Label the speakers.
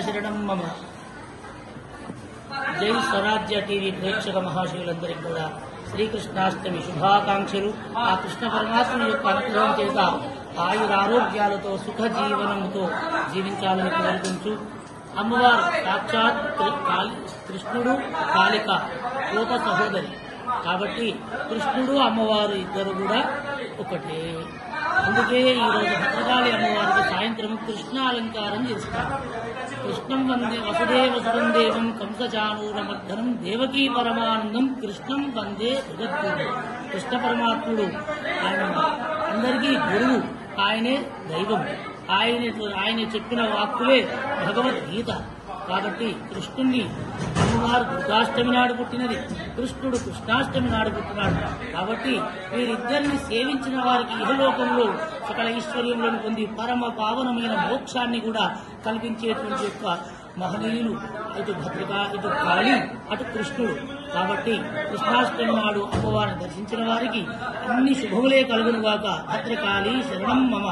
Speaker 1: శరణం మమ. జై స్వరాజ్య టీవీ ప్రేక్షక మహాశివులందరికీ కూడా శ్రీకృష్ణాష్టమి శుభాకాంక్షలు. ఆ కృష్ణ పరమాత్మ యొక్క అనుగ్రహం చేత ఆయురారోగ్యాలతో సుఖ జీవనంతో జీవించాలని కోరుకుంటూ, అమ్మవారు సాక్షాత్ కృష్ణుడు కాళిక లోక సహోదరి కాబట్టి కృష్ణుడు అమ్మవారు ఇద్దరు కూడా ఒకటే. అందుకే ఈరోజు భద్రకాళి అమ్మవారికి సాయంత్రం కృష్ణ అలంకారం చేస్తారు. కృష్ణం వందే వసుదేవ సుతం దేవం కంసచానూరమర్ధనం దేవకీ పరమానందం కృష్ణం వందే జగద్గురు. కృష్ణ పరమాత్ముడు ఆయన అందరికీ గురువు, ఆయనే దైవం, ఆయన చెప్పిన వాక్కులే భగవద్గీత. కాబట్టి కృష్ణుణ్ణి అమ్మవారు దుర్గాష్టమి నాడు పుట్టినది, కృష్ణుడు కృష్ణాష్టమి నాడు పుట్టినాడు. కాబట్టి వీరిద్దరిని సేవించిన వారికి ఇహలోకంలో సకల ఐశ్వర్యములను పొంది పరమ పావనమైన మోక్షాన్ని కూడా కల్పించేటువంటి యొక్క మహనీయులు ఇటు భద్రక, ఇటు కాళి, అటు కృష్ణుడు. కాబట్టి కృష్ణాష్టమి నాడు అమ్మవారిని దర్శించిన వారికి అన్ని శుభములే కలుగునుగాక. భద్రకాళి శరణం మమ.